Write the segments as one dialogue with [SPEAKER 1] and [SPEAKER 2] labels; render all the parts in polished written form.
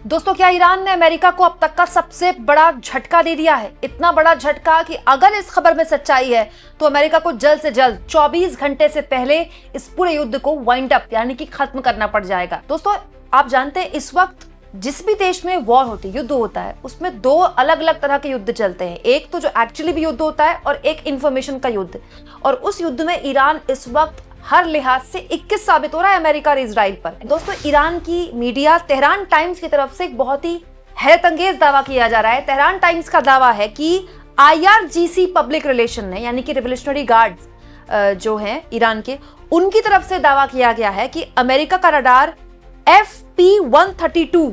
[SPEAKER 1] दोस्तों, क्या ईरान ने अमेरिका को अब तक का सबसे बड़ा झटका दे दिया है? इतना बड़ा झटका कि अगर इस खबर में सच्चाई है तो अमेरिका को जल्द से जल्द 24 घंटे से पहले इस पूरे युद्ध को वाइंड अप यानी कि खत्म करना पड़ जाएगा। दोस्तों, आप जानते हैं इस वक्त जिस भी देश में वॉर होती है, युद्ध होता है, उसमें दो अलग अलग तरह के युद्ध चलते हैं। एक तो जो एक्चुअली भी युद्ध होता है और एक इंफॉर्मेशन का युद्ध। और उस युद्ध में ईरान इस वक्त हर लिहाज से 21 साबित हो रहा है अमेरिका और इजराइल पर। दोस्तों, ईरान की मीडिया तेहरान टाइम्स की तरफ से एक बहुत ही हैरतअंगेज दावा किया जा रहा है। तेहरान टाइम्स का दावा है कि IRGC पब्लिक रिलेशन ने यानी कि रिवोल्यूशनरी गार्ड्स जो हैं ईरान के, उनकी तरफ से दावा किया गया है कि अमेरिका का रडार FP-132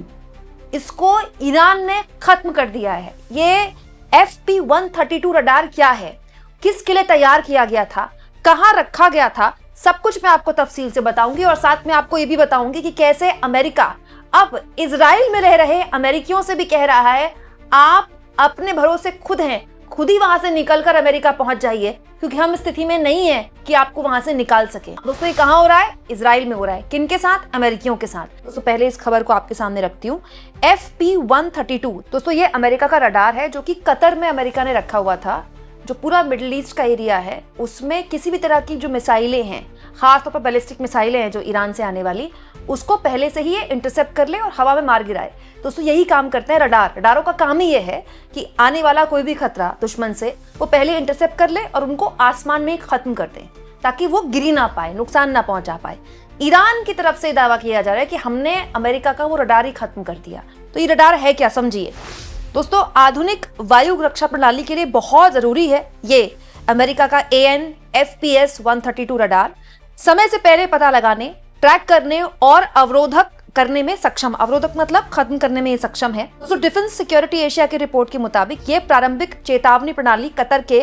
[SPEAKER 1] इसको ईरान ने खत्म कर दिया है। ये FP-132 रडार क्या है, किसके लिए तैयार किया गया था, कहां रखा गया था, सब कुछ मैं आपको तफसील से बताऊंगी। और साथ में आपको ये भी बताऊंगी कि कैसे अमेरिका अब इजराइल में रह रहे अमेरिकियों से भी कह रहा है आप अपने भरोसे खुद हैं, खुद ही वहां से निकलकर अमेरिका पहुंच जाइए, क्योंकि हम स्थिति में नहीं है कि आपको वहां से निकाल सके। दोस्तों, ये कहां हो रहा है? इजराइल में हो रहा है। किनके साथ? अमेरिकियों के साथ। दोस्तों, पहले इस खबर को आपके सामने रखती हूँ। FP-132 दोस्तों ये अमेरिका का रडार है जो कि कतर में अमेरिका ने रखा हुआ था। जो पूरा मिडिल ईस्ट का एरिया है उसमें किसी भी तरह की जो मिसाइलें हैं, खासतौर पर बैलिस्टिक मिसाइलें हैं जो ईरान से आने वाली, उसको पहले से ही ये इंटरसेप्ट कर ले और हवा में मार गिराए। दोस्तों, यही काम करते हैं रडार। रडारों का काम ही ये है कि आने वाला कोई भी खतरा दुश्मन से वो पहले इंटरसेप्ट कर ले और उनको आसमान में खत्म कर दें ताकि वो गिरी ना पाए, नुकसान ना पहुंचा पाए। ईरान की तरफ से दावा किया जा रहा है कि हमने अमेरिका का वो रडार ही खत्म कर दिया। तो ये रडार है क्या, समझिए। दोस्तों, आधुनिक वायु रक्षा प्रणाली के लिए बहुत जरूरी है ये अमेरिका का AN/FPS-132 रडार। समय से पहले पता लगाने, ट्रैक करने और अवरोधक करने में सक्षम। अवरोधक मतलब खत्म करने में ये सक्षम है। दोस्तों, डिफेंस सिक्योरिटी एशिया की रिपोर्ट के मुताबिक ये प्रारंभिक चेतावनी प्रणाली कतर के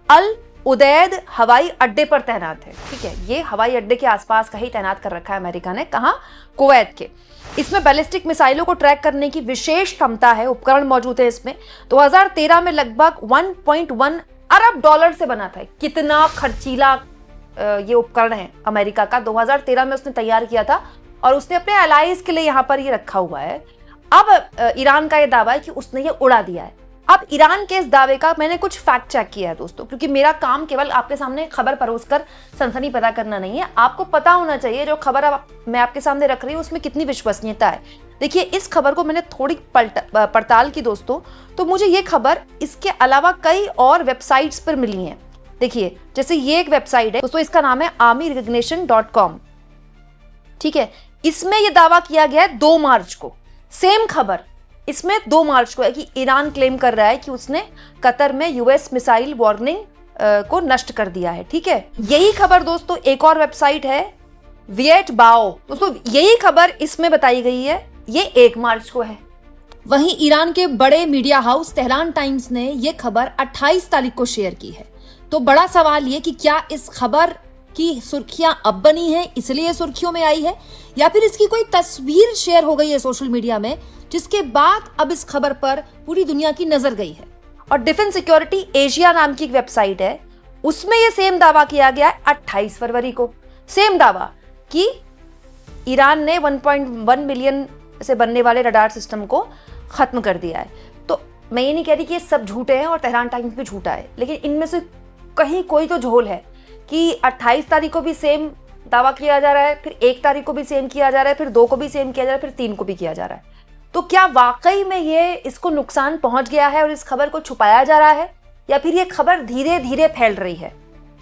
[SPEAKER 1] अल उदैद हवाई अड्डे पर तैनात है। ठीक है, ये हवाई अड्डे के आसपास कहीं तैनात कर रखा है अमेरिका ने। कहां? कुवैत के। इसमें बैलिस्टिक मिसाइलों को ट्रैक करने की विशेष क्षमता है, उपकरण मौजूद है इसमें। 2013 में लगभग 1.1 अरब डॉलर से बना था। कितना खर्चीला ये उपकरण है अमेरिका का। 2013 में उसने तैयार किया था और उसने अपने अलाइज के लिए यहाँ पर ये रखा हुआ है। अब ईरान का ये दावा है कि उसने ये उड़ा दिया है। अब ईरान के इस दावे का मैंने कुछ फैक्ट चेक किया है दोस्तों, क्योंकि मेरा काम केवल आपके सामने खबर परोसकर सनसनी पैदा करना नहीं है। आपको पता होना चाहिए जो खबर मैं आपके सामने रख रही हूँ उसमें कितनी विश्वसनीयता है। देखिए, इस खबर को मैंने थोड़ी पड़ताल की दोस्तों, तो मुझे ये खबर इसके अलावा कई और वेबसाइट्स पर मिली है। देखिए, जैसे ये एक वेबसाइट है दोस्तों, इसका नाम है armyrecognition.com। ठीक है, इसमें यह दावा किया गया है 2 मार्च को। सेम खबर इसमें 2 मार्च को है कि ईरान क्लेम कर रहा है कि उसने कतर में US मिसाइल वार्निंग को नष्ट कर दिया है। ठीक है, यही खबर दोस्तों एक और वेबसाइट है विएट बाओ। दोस्तों, यही खबर इसमें बताई गई है, ये 1 मार्च को है। वहीं ईरान के बड़े मीडिया हाउस तेहरान टाइम्स ने यह खबर 28 तारीख को शेयर की है। तो बड़ा सवाल ये कि क्या इस खबर की सुर्खियां अब बनी है इसलिए सुर्खियों में आई है, या फिर इसकी कोई तस्वीर शेयर हो गई है सोशल मीडिया में जिसके बाद अब इस खबर पर पूरी दुनिया की नजर गई है। और डिफेंस सिक्योरिटी एशिया नाम की एक वेबसाइट है, उसमें यह सेम दावा किया गया है 28 फरवरी को। सेम दावा कि ईरान ने 1.1 मिलियन से बनने वाले रडार सिस्टम को खत्म कर दिया है। तो मैं ये नहीं कह रही कि ये सब झूठे हैं और तेहरान टाइम्स भी झूठा है, लेकिन इनमें से कहीं कोई तो झोल है कि 28 तारीख को भी सेम दावा किया जा रहा है, फिर 1 तारीख को भी सेम किया जा रहा है, फिर 2 को भी सेम किया जा रहा है, फिर 3 को भी किया जा रहा है। तो क्या वाकई में ये इसको नुकसान पहुंच गया है और इस खबर को छुपाया जा रहा है, या फिर ये खबर धीरे धीरे फैल रही है?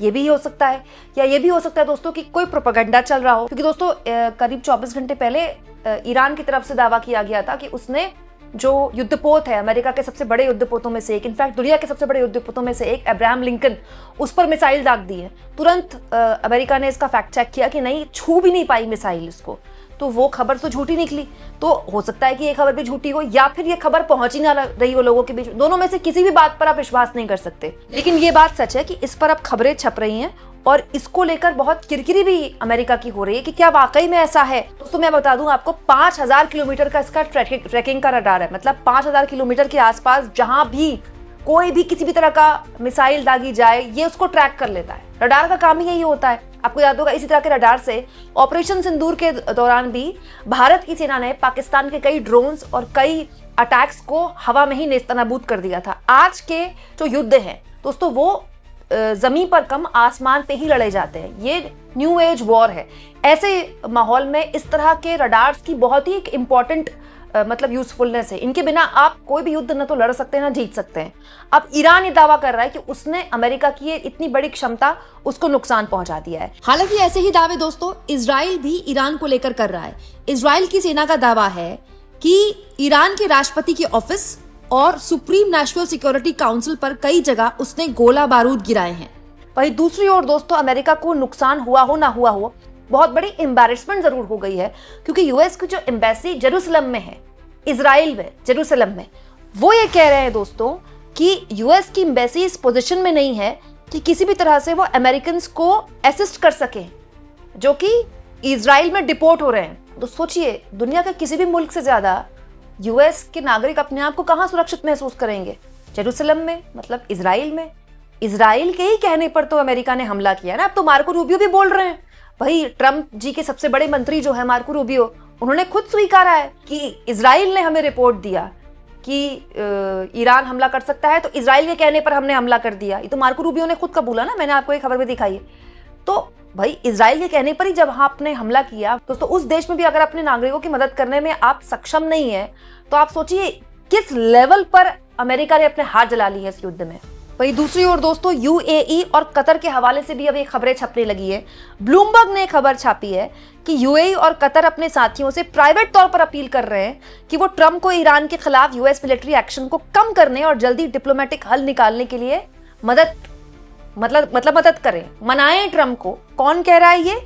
[SPEAKER 1] ये भी हो सकता है। या ये भी हो सकता है दोस्तों कि कोई प्रोपेगेंडा चल रहा हो, क्योंकि दोस्तों करीब 24 घंटे पहले ईरान की तरफ से दावा किया गया था कि उसने जो युद्धपोत है, अमेरिका के सबसे बड़े युद्धपोतों में से एक, इनफैक्ट दुनिया के सबसे बड़े युद्धपोतों में से एक, अब्राहम लिंकन, उस पर मिसाइल दाग दी है। तुरंत अमेरिका ने इसका फैक्ट चेक किया कि नहीं, छू भी नहीं पाई मिसाइल इसको। तो वो खबर तो झूठी निकली। तो हो सकता है कि ये खबर भी झूठी हो, या फिर ये खबर पहुंच ही ना रही हो लोगों के बीच। दोनों में से किसी भी बात पर आप विश्वास नहीं कर सकते। लेकिन ये बात सच है कि इस पर अब खबरें छप रही हैं और इसको लेकर बहुत किरकिरी भी अमेरिका की हो रही है कि क्या वाकई में ऐसा है। दोस्तों, मैं बता दूं आपको, 5000 किलोमीटर का इसका ट्रैकिंग का रडार है। मतलब 5000 किलोमीटर के आसपास जहां भी कोई भी किसी भी तरह का मिसाइल दागी जाए, ये उसको ट्रैक कर लेता है। रडार का काम ही यही होता है। आपको याद होगा इसी तरह के रडार से ऑपरेशन सिंदूर के दौरान भी भारत की सेना ने पाकिस्तान के कई ड्रोन्स और कई अटैक्स को हवा में ही नेस्तनाबूद कर दिया था। आज के जो युद्ध हैं दोस्तों वो जमीन पर कम आसमान पे ही लड़े जाते हैं। ये न्यू एज वॉर है। ऐसे माहौल में इस तरह के रडार्स की बहुत ही एक इम्पॉर्टेंट मतलब यूजफुलनेस है। इनके बिना आप कोई भी युद्ध न तो लड़ सकते हैं ना जीत सकते हैं। अब ईरान ये दावा कर रहा है कि उसने अमेरिका की ये इतनी बड़ी क्षमता उसको नुकसान पहुंचा दिया है। हालांकि ऐसे ही दावे दोस्तों इजराइल भी ईरान को लेकर कर रहा है। इजराइल की सेना का दावा है कि ईरान के राष्ट्रपति के ऑफिस और सुप्रीम नेशनल सिक्योरिटी काउंसिल पर कई जगह उसने गोला बारूद गिराए हैं। वहीं दूसरी ओर दोस्तों अमेरिका को नुकसान हुआ हो ना हुआ हो, बहुत बड़ी एम्बैरेसमेंट जरूर हो गई है, क्योंकि यूएस की जो एम्बेसी जेरूसलम में है, इजराइल में जेरूसलम में, वो ये कह रहे हैं दोस्तों कि यूएस की एम्बेसी इस पोजीशन में नहीं है कि किसी भी तरह से वो अमेरिकन को असिस्ट कर सके जो कि इजराइल में डिपोर्ट हो रहे हैं। तो सोचिए, दुनिया के किसी भी मुल्क से ज्यादा यूएस के नागरिक अपने आप को कहां सुरक्षित महसूस करेंगे? जेरूसलम में, मतलब इजराइल में। इजराइल के ही कहने पर तो अमेरिका ने हमला किया ना। अब तो मार्को रूबियो भी बोल रहे हैं। भाई ट्रम्प जी के सबसे बड़े मंत्री जो है मार्को रूबियो, उन्होंने खुद स्वीकारा है कि इजराइल ने हमें रिपोर्ट दिया कि ईरान हमला कर सकता है, तो इजराइल के कहने पर हमने हमला कर दिया। ये तो मार्को रूबियो ने खुद कबूला ना, मैंने आपको एक खबर में दिखाई है। तो भाई इजराइल के कहने पर ही जब आपने हमला किया दोस्तों, उस देश में भी अगर अपने नागरिकों की मदद करने में आप सक्षम नहीं है, तो आप सोचिए किस लेवल पर अमेरिका ने अपने हाथ जला लिए इस युद्ध में। वहीं दूसरी ओर दोस्तों यूएई और कतर के हवाले से भी अब ये खबरें छपने लगी है। ब्लूमबर्ग ने खबर छापी है कि यूएई और कतर अपने साथियों से प्राइवेट तौर पर अपील कर रहे हैं कि वो ट्रंप को ईरान के खिलाफ यूएस मिलिट्री एक्शन को कम करने और जल्दी डिप्लोमेटिक हल निकालने के लिए मदद करें, मनाएं ट्रंप को। कौन कह रहा है ये?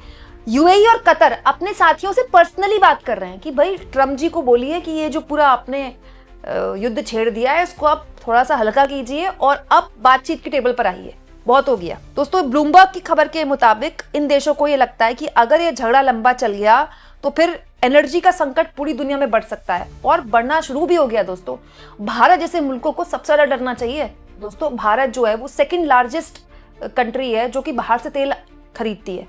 [SPEAKER 1] यूएई और कतर अपने साथियों से पर्सनली बात कर रहे हैं कि भाई ट्रंप जी को बोलिए कि ये जो पूरा आपने युद्ध छेड़ दिया है इसको आप थोड़ा सा हल्का कीजिए और अब बातचीत की टेबल पर आइए, बहुत हो गया। दोस्तों ब्लूमबर्ग की खबर के मुताबिक इन देशों को ये लगता है कि अगर ये झगड़ा लंबा चल गया तो फिर एनर्जी का संकट पूरी दुनिया में बढ़ सकता है, और बढ़ना शुरू भी हो गया। दोस्तों भारत जैसे मुल्कों को सबसे ज्यादा डरना चाहिए। दोस्तों भारत जो है वो सेकेंड लार्जेस्ट कंट्री है जो कि बाहर से तेल खरीदती है।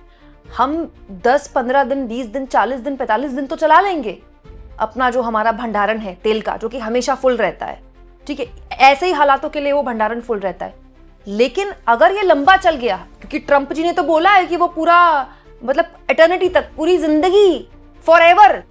[SPEAKER 1] हम 10-15 दिन, 20 दिन, 40 दिन, 45 दिन तो चला लेंगे अपना जो हमारा भंडारण है तेल का, जो कि हमेशा फुल रहता है। ठीक है, ऐसे ही हालातों के लिए वो भंडारण फुल रहता है। लेकिन अगर ये लंबा चल गया, क्योंकि ट्रंप जी ने तो बोला है कि वो पूरा मतलब एटर्निटी तक, पूरी जिंदगी, फॉरएवर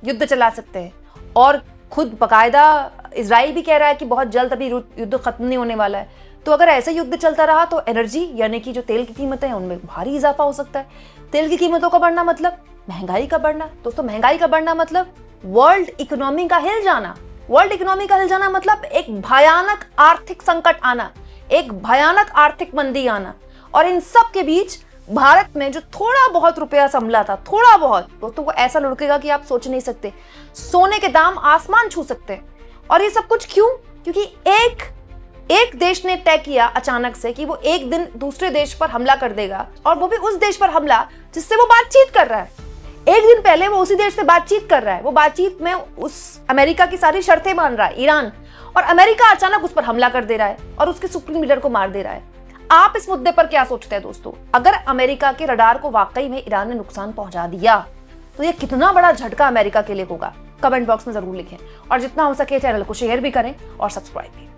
[SPEAKER 1] युद्ध चला सकते हैं, और खुद बकायदा इजराइल भी कह रहा है कि बहुत जल्द अभी युद्ध खत्म नहीं होने वाला है। तो अगर ऐसे युद्ध चलता रहा तो एनर्जी यानी कि जो तेल की कीमतें हैं उनमें भारी इजाफा हो सकता है। तेल की कीमतों का बढ़ना मतलब महंगाई का बढ़ना। दोस्तों महंगाई का बढ़ना मतलब वर्ल्ड इकोनॉमी का हिल जाना। वर्ल्ड इकोनॉमी का हिल जाना मतलब एक भयानक आर्थिक संकट आना, एक भयानक आर्थिक मंदी आना। और इन सब के बीच भारत में जो थोड़ा बहुत रुपया संभला था, थोड़ा बहुत, दोस्तों वो ऐसा लुढ़केगा कि आप सोच नहीं सकते। सोने के दाम आसमान छू सकते हैं। और ये सब कुछ क्यों? क्योंकि एक देश ने तय किया अचानक से कि वो एक दिन दूसरे देश पर हमला कर देगा, और वो भी उस देश पर हमला जिससे वो बातचीत कर रहा है। एक दिन पहले वो उसी देश से बातचीत कर रहा है, वो बातचीत में उस अमेरिका की सारी शर्तें मान रहा है, ईरान, और अमेरिका अचानक उस पर हमला कर दे रहा है और उसके सुप्रीम लीडर को मार दे रहा है। आप इस मुद्दे पर क्या सोचते हैं दोस्तों? अगर अमेरिका के रडार को वाकई में ईरान ने नुकसान पहुंचा दिया तो ये कितना बड़ा झटका अमेरिका के लिए होगा? कमेंट बॉक्स में जरूर लिखें, और जितना हो सके चैनल को शेयर भी करें और सब्सक्राइब भी।